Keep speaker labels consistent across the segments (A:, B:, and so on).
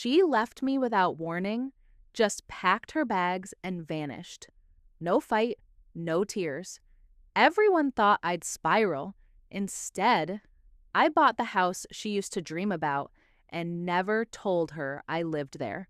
A: She left me without warning, just packed her bags and vanished. No fight, no tears. Everyone thought I'd spiral. Instead, I bought the house she used to dream about and never told her I lived there.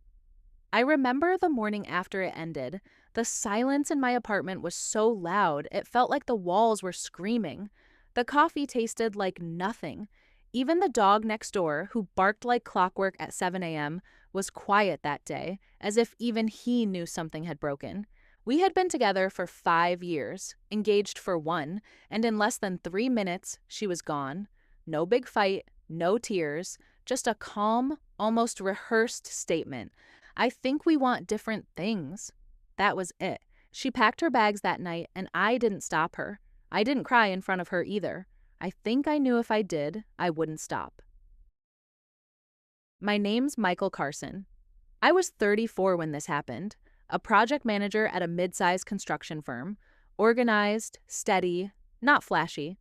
A: I remember the morning after it ended. The silence in my apartment was so loud, it felt like the walls were screaming. The coffee tasted like nothing. Even the dog next door, who barked like clockwork at 7 a.m., was quiet that day, as if even he knew something had broken. We had been together for 5 years, engaged for 1, and in less than 3 minutes, she was gone. No big fight, no tears, just a calm, almost rehearsed statement. I think we want different things. That was it. She packed her bags that night, and I didn't stop her. I didn't cry in front of her either. I think I knew if I did, I wouldn't stop. My name's Michael Carson. I was 34 when this happened, a project manager at a mid-sized construction firm, organized, steady, not flashy.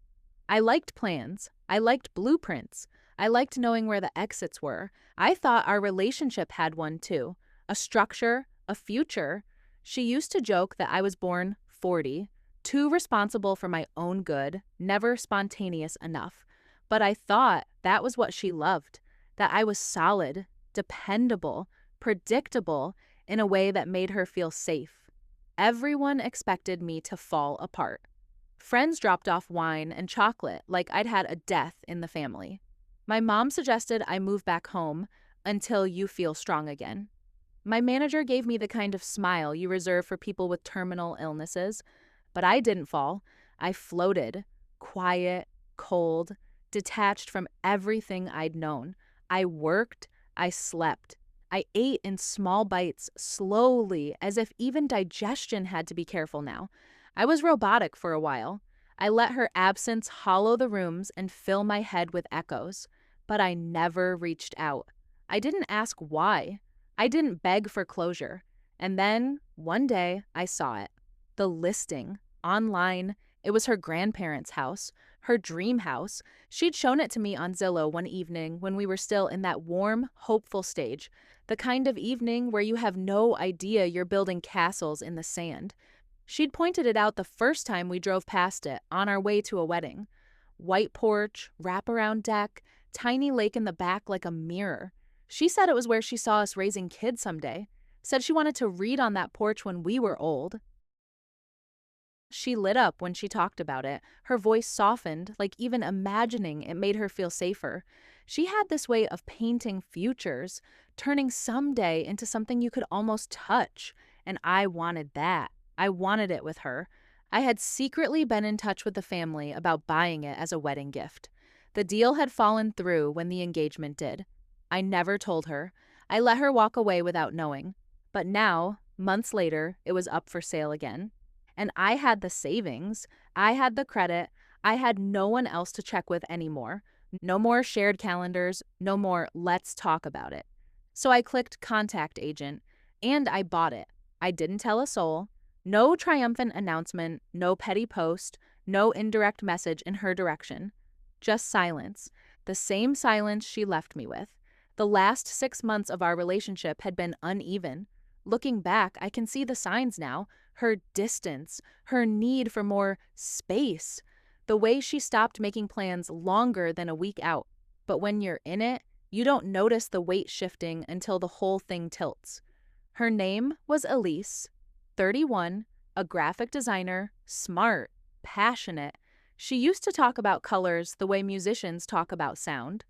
A: I liked plans. I liked blueprints. I liked knowing where the exits were. I thought our relationship had one too, a structure, a future. She used to joke that I was born 40, too responsible for my own good, never spontaneous enough. But I thought that was what she loved, that I was solid, dependable, predictable in a way that made her feel safe. Everyone expected me to fall apart. Friends dropped off wine and chocolate like I'd had a death in the family. My mom suggested I move back home until you feel strong again. My manager gave me the kind of smile you reserve for people with terminal illnesses, but I didn't fall. I floated, quiet, cold, detached from everything I'd known. I worked, I slept. I ate in small bites, slowly, as if even digestion had to be careful now. I was robotic for a while. I let her absence hollow the rooms and fill my head with echoes, but I never reached out. I didn't ask why. I didn't beg for closure. And then, one day, I saw it. The listing, online. It was her grandparents' house, her dream house. She'd shown it to me on Zillow one evening when we were still in that warm, hopeful stage, the kind of evening where you have no idea you're building castles in the sand. She'd pointed it out the first time we drove past it on our way to a wedding. White porch, wraparound deck, tiny lake in the back like a mirror. She said it was where she saw us raising kids someday. Said she wanted to read on that porch when we were old. She lit up when she talked about it. Her voice softened, like even imagining it made her feel safer. She had this way of painting futures, turning someday into something you could almost touch. And I wanted that. I wanted it with her. I had secretly been in touch with the family about buying it as a wedding gift. The deal had fallen through when the engagement did. I never told her. I let her walk away without knowing. But now, months later, it was up for sale again. And I had the savings. I had the credit. I had no one else to check with anymore. No more shared calendars. No more let's talk about it. So I clicked contact agent, and I bought it. I didn't tell a soul. No triumphant announcement, no petty post, no indirect message in her direction. Just silence. The same silence she left me with. The last 6 months of our relationship had been uneven. Looking back, I can see the signs now. Her distance, her need for more space, the way she stopped making plans longer than a week out. But when you're in it, you don't notice the weight shifting until the whole thing tilts. Her name was Elise, 31, a graphic designer, smart, passionate. She used to talk about colors the way musicians talk about sound.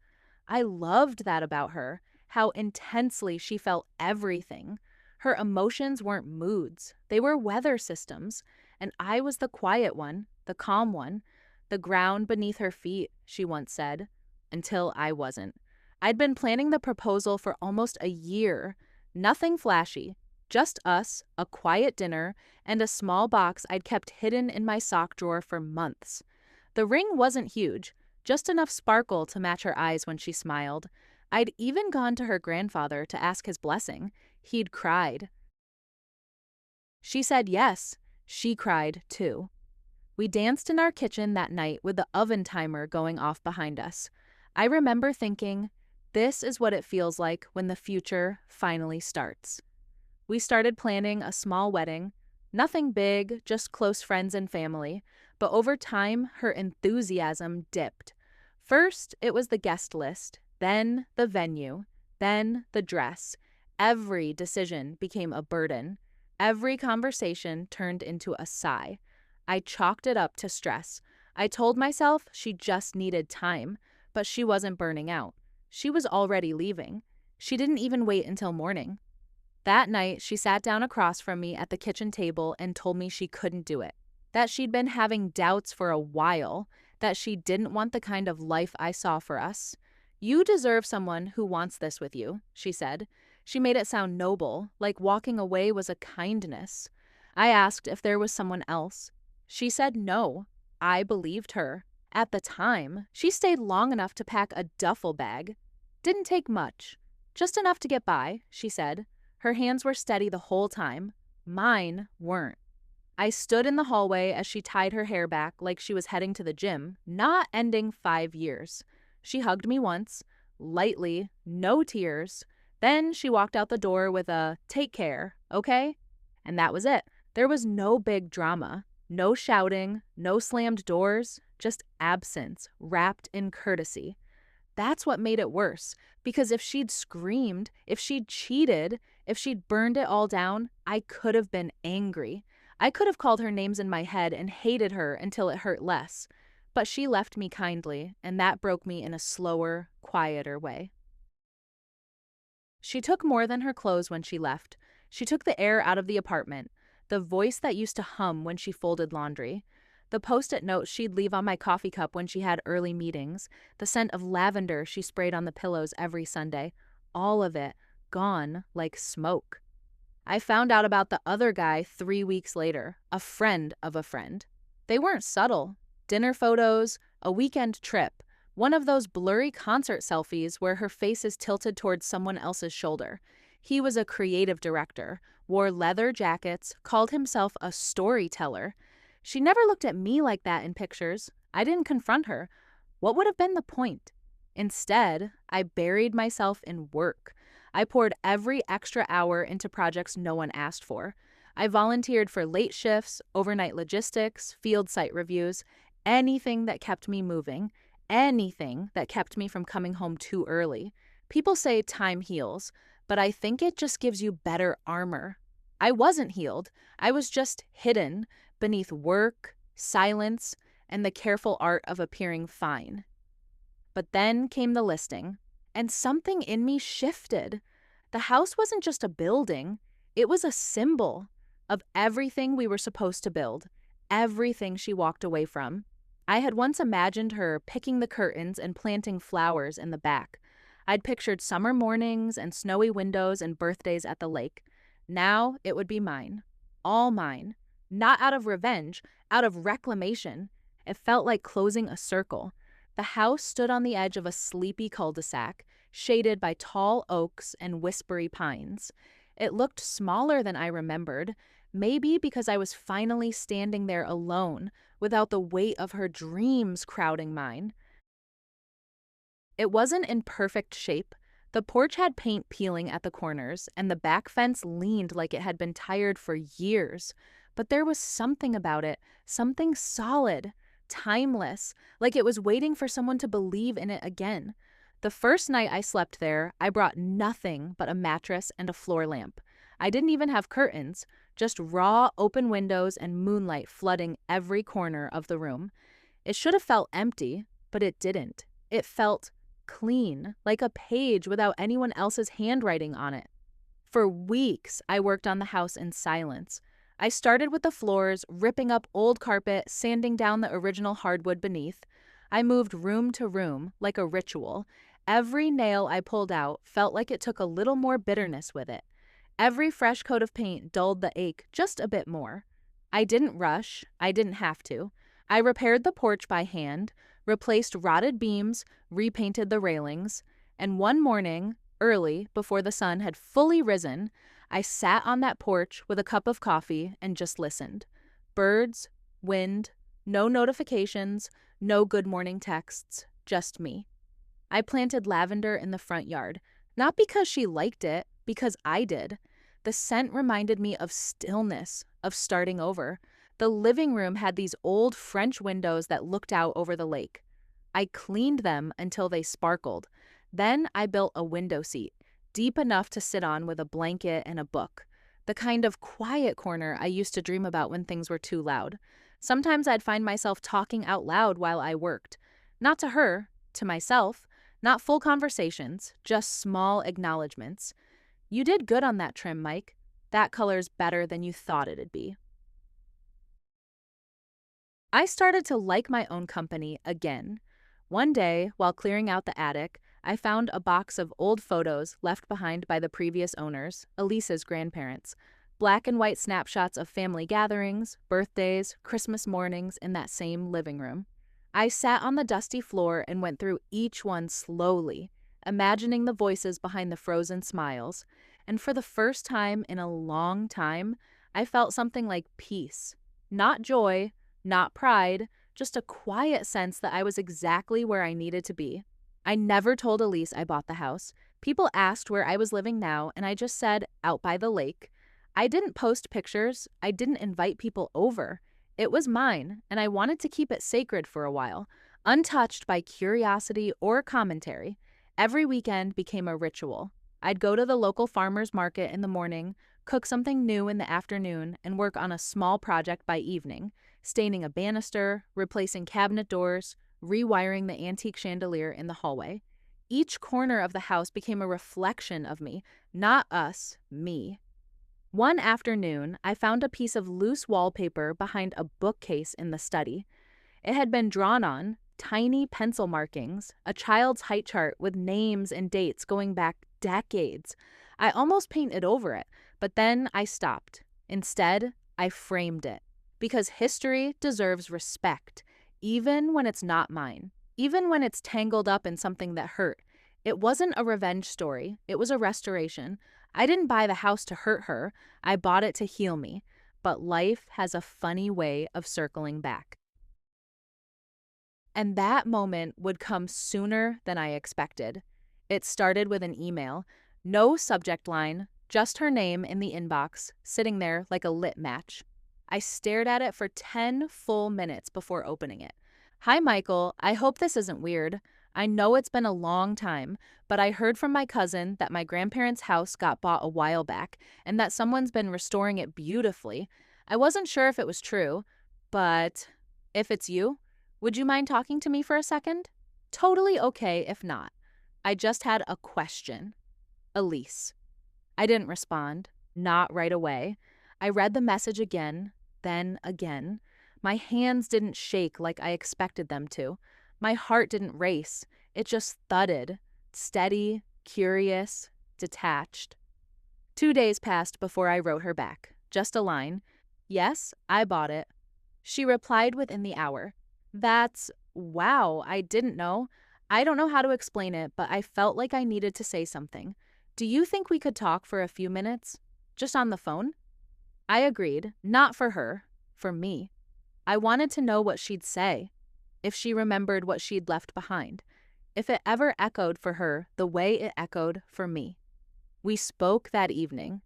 A: I loved that about her, how intensely she felt everything. Her emotions weren't moods, they were weather systems, and I was the quiet one, the calm one, the ground beneath her feet, she once said, until I wasn't. I'd been planning the proposal for almost a year, nothing flashy, just us, a quiet dinner, and a small box I'd kept hidden in my sock drawer for months. The ring wasn't huge, just enough sparkle to match her eyes when she smiled. I'd even gone to her grandfather to ask his blessing. He'd cried. She said yes. She cried, too. We danced in our kitchen that night with the oven timer going off behind us. I remember thinking, This is what it feels like when the future finally starts. We started planning a small wedding, nothing big, just close friends and family, but over time, her enthusiasm dipped. First, it was the guest list, then the venue, then the dress. Every decision became a burden. Every conversation turned into a sigh. I chalked it up to stress. I told myself she just needed time, but she wasn't burning out. She was already leaving. She didn't even wait until morning. That night, she sat down across from me at the kitchen table and told me she couldn't do it, that she'd been having doubts for a while, that she didn't want the kind of life I saw for us. "You deserve someone who wants this with you," she said. She made it sound noble, like walking away was a kindness. I asked if there was someone else. She said no. I believed her. At the time, she stayed long enough to pack a duffel bag. Didn't take much. Just enough to get by, she said. Her hands were steady the whole time. Mine weren't. I stood in the hallway as she tied her hair back like she was heading to the gym, not ending 5 years. She hugged me once, lightly, no tears. Then she walked out the door with a "take care, okay?" And that was it. There was no big drama, no shouting, no slammed doors, just absence wrapped in courtesy. That's what made it worse, because if she'd screamed, if she'd cheated, if she'd burned it all down, I could have been angry. I could have called her names in my head and hated her until it hurt less. But she left me kindly, and that broke me in a slower, quieter way. She took more than her clothes when she left. She took the air out of the apartment, the voice that used to hum when she folded laundry, the post-it notes she'd leave on my coffee cup when she had early meetings, the scent of lavender she sprayed on the pillows every Sunday, all of it gone like smoke. I found out about the other guy 3 weeks later, a friend of a friend. They weren't subtle. Dinner photos, a weekend trip, one of those blurry concert selfies where her face is tilted towards someone else's shoulder. He was a creative director, wore leather jackets, called himself a storyteller. She never looked at me like that in pictures. I didn't confront her. What would have been the point? Instead, I buried myself in work. I poured every extra hour into projects no one asked for. I volunteered for late shifts, overnight logistics, field site reviews, anything that kept me moving, anything that kept me from coming home too early. People say time heals, but I think it just gives you better armor. I wasn't healed. I was just hidden beneath work, silence, and the careful art of appearing fine. But then came the listing, and something in me shifted. The house wasn't just a building, it was a symbol of everything we were supposed to build, everything she walked away from. I had once imagined her picking the curtains and planting flowers in the back. I'd pictured summer mornings and snowy windows and birthdays at the lake. Now it would be mine, all mine, not out of revenge, out of reclamation. It felt like closing a circle. The house stood on the edge of a sleepy cul-de-sac, shaded by tall oaks and whispery pines. It looked smaller than I remembered, maybe because I was finally standing there alone, without the weight of her dreams crowding mine. It wasn't in perfect shape. The porch had paint peeling at the corners, and the back fence leaned like it had been tired for years. But there was something about it, something solid, timeless, like it was waiting for someone to believe in it again. The first night I slept there, I brought nothing but a mattress and a floor lamp. I didn't even have curtains, just raw, open windows and moonlight flooding every corner of the room. It should have felt empty, but it didn't. It felt clean, like a page without anyone else's handwriting on it. For weeks, I worked on the house in silence. I started with the floors, ripping up old carpet, sanding down the original hardwood beneath. I moved room to room, like a ritual. Every nail I pulled out felt like it took a little more bitterness with it. Every fresh coat of paint dulled the ache just a bit more. I didn't rush. I didn't have to. I repaired the porch by hand, replaced rotted beams, repainted the railings, and one morning, early, before the sun had fully risen, I sat on that porch with a cup of coffee and just listened. Birds, wind, no notifications, no good morning texts, just me. I planted lavender in the front yard, not because she liked it, because I did. The scent reminded me of stillness, of starting over. The living room had these old French windows that looked out over the lake. I cleaned them until they sparkled. Then I built a window seat, deep enough to sit on with a blanket and a book. The kind of quiet corner I used to dream about when things were too loud. Sometimes I'd find myself talking out loud while I worked. Not to her, to myself. Not full conversations, just small acknowledgments. You did good on that trim, Mike. That color's better than you thought it'd be. I started to like my own company again. One day, while clearing out the attic, I found a box of old photos left behind by the previous owners, Elisa's grandparents. Black and white snapshots of family gatherings, birthdays, Christmas mornings in that same living room. I sat on the dusty floor and went through each one slowly, imagining the voices behind the frozen smiles. And for the first time in a long time, I felt something like peace. Not joy, not pride, just a quiet sense that I was exactly where I needed to be. I never told Elise I bought the house. People asked where I was living now, and I just said, out by the lake. I didn't post pictures. I didn't invite people over. It was mine, and I wanted to keep it sacred for a while, untouched by curiosity or commentary. Every weekend became a ritual. I'd go to the local farmer's market in the morning, cook something new in the afternoon, and work on a small project by evening, staining a banister, replacing cabinet doors, rewiring the antique chandelier in the hallway. Each corner of the house became a reflection of me, not us, me. One afternoon, I found a piece of loose wallpaper behind a bookcase in the study. It had been drawn on, tiny pencil markings, a child's height chart with names and dates going back decades. I almost painted over it, but then I stopped. Instead, I framed it. Because history deserves respect, even when it's not mine, even when it's tangled up in something that hurt. It wasn't a revenge story, it was a restoration. I didn't buy the house to hurt her, I bought it to heal me. But life has a funny way of circling back. And that moment would come sooner than I expected. It started with an email, no subject line, just her name in the inbox, sitting there like a lit match. I stared at it for 10 full minutes before opening it. Hi, Michael. I hope this isn't weird. I know it's been a long time, but I heard from my cousin that my grandparents' house got bought a while back and that someone's been restoring it beautifully. I wasn't sure if it was true, but if it's you, would you mind talking to me for a second? Totally okay if not. I just had a question. Elise. I didn't respond. Not right away. I read the message again, then again. My hands didn't shake like I expected them to. My heart didn't race. It just thudded, steady, curious, detached. 2 days passed before I wrote her back. Just a line. Yes, I bought it. She replied within the hour. Wow, I didn't know. I don't know how to explain it, but I felt like I needed to say something. Do you think we could talk for a few minutes? Just on the phone? I agreed, not for her, for me. I wanted to know what she'd say, if she remembered what she'd left behind, if it ever echoed for her the way it echoed for me. We spoke that evening.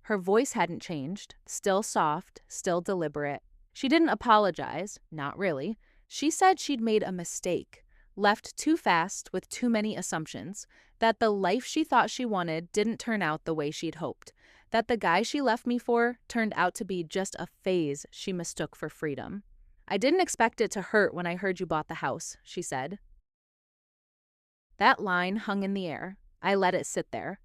A: Her voice hadn't changed, still soft, still deliberate. She didn't apologize, not really. She said she'd made a mistake, left too fast with too many assumptions, that the life she thought she wanted didn't turn out the way she'd hoped, that the guy she left me for turned out to be just a phase she mistook for freedom. I didn't expect it to hurt when I heard you bought the house, she said. That line hung in the air. I let it sit there.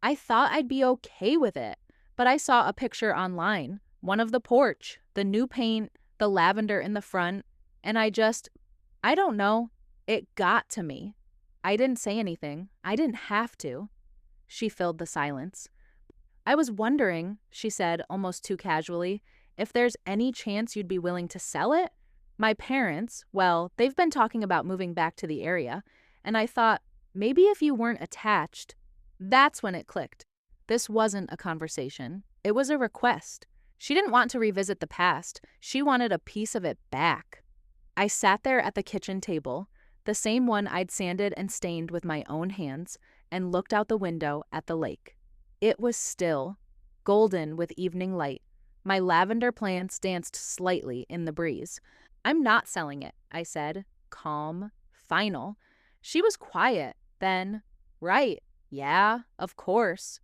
A: I thought I'd be okay with it, but I saw a picture online, one of the porch, the new paint, the lavender in the front, and I don't know, it got to me. I didn't say anything. I didn't have to. She filled the silence. I was wondering, she said almost too casually, if there's any chance you'd be willing to sell it? My parents, well, they've been talking about moving back to the area, and I thought, maybe if you weren't attached. That's when it clicked. This wasn't a conversation. It was a request. She didn't want to revisit the past. She wanted a piece of it back. I sat there at the kitchen table. the same one I'd sanded and stained with my own hands, and looked out the window at the lake. It was still, golden with evening light. My lavender plants danced slightly in the breeze. "I'm not selling it," I said, calm, final. She was quiet, then, "Right, yeah, of course."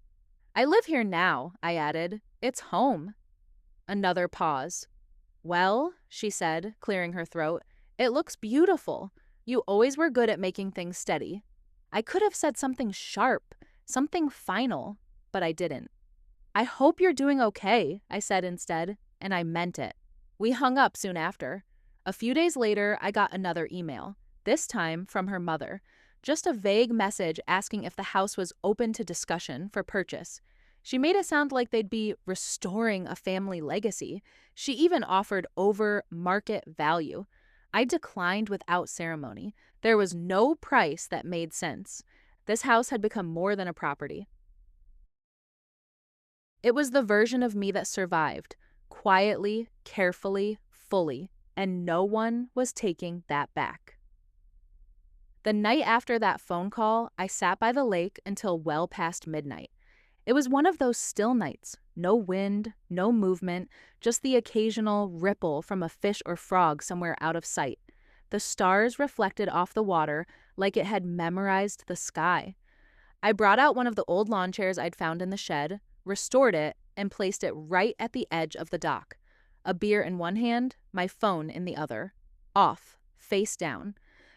A: "I live here now," I added. "It's home." Another pause. "Well," she said, clearing her throat, "it looks beautiful. You always were good at making things steady." I could have said something sharp, something final, but I didn't. "I hope you're doing okay," I said instead, and I meant it. We hung up soon after. A few days later, I got another email, this time from her mother. Just a vague message asking if the house was open to discussion for purchase. She made it sound like they'd be restoring a family legacy. She even offered over market value. I declined without ceremony. There was no price that made sense. This house had become more than a property. It was the version of me that survived, quietly, carefully, fully, and no one was taking that back. The night after that phone call, I sat by the lake until well past midnight. It was one of those still nights, no wind, no movement, just the occasional ripple from a fish or frog somewhere out of sight. The stars reflected off the water like it had memorized the sky. I brought out one of the old lawn chairs I'd found in the shed, restored it, and placed it right at the edge of the dock. A beer in one hand, my phone in the other. Off, face down.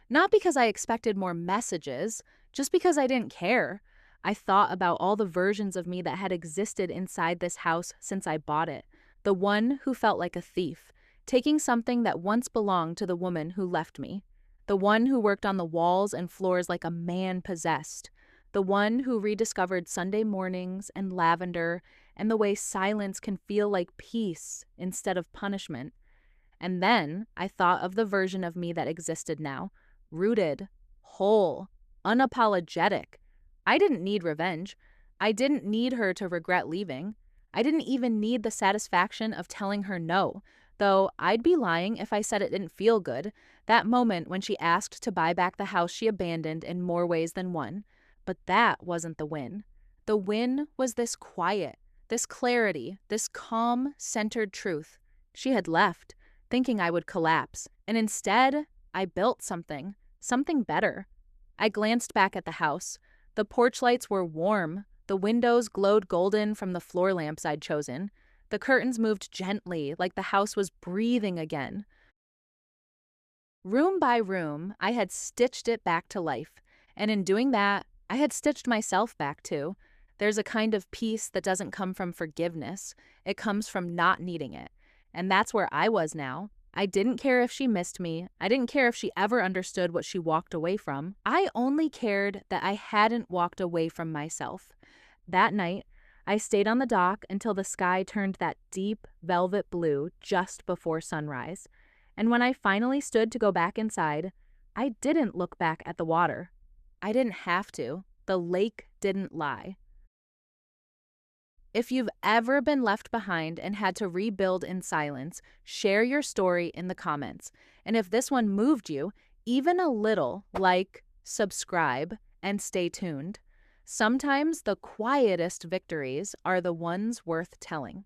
A: Not because I expected more messages, just because I didn't care. I thought about all the versions of me that had existed inside this house since I bought it. The one who felt like a thief, taking something that once belonged to the woman who left me. The one who worked on the walls and floors like a man possessed. The one who rediscovered Sunday mornings and lavender and the way silence can feel like peace instead of punishment. And then I thought of the version of me that existed now, rooted, whole, unapologetic. I didn't need revenge. I didn't need her to regret leaving. I didn't even need the satisfaction of telling her no, though I'd be lying if I said it didn't feel good, that moment when she asked to buy back the house she abandoned in more ways than one. But that wasn't the win. The win was this quiet, this clarity, this calm, centered truth. She had left, thinking I would collapse, and instead, I built something better. I glanced back at the house. The porch lights were warm. The windows glowed golden from the floor lamps I'd chosen. The curtains moved gently, like the house was breathing again. Room by room, I had stitched it back to life, and in doing that, I had stitched myself back too. There's a kind of peace that doesn't come from forgiveness. It comes from not needing it. And that's where I was now. I didn't care if she missed me. I didn't care if she ever understood what she walked away from. I only cared that I hadn't walked away from myself. That night, I stayed on the dock until the sky turned that deep velvet blue just before sunrise. And when I finally stood to go back inside, I didn't look back at the water. I didn't have to. The lake didn't lie. If you've ever been left behind and had to rebuild in silence, share your story in the comments. And if this one moved you, even a little, like, subscribe, and stay tuned. Sometimes the quietest victories are the ones worth telling.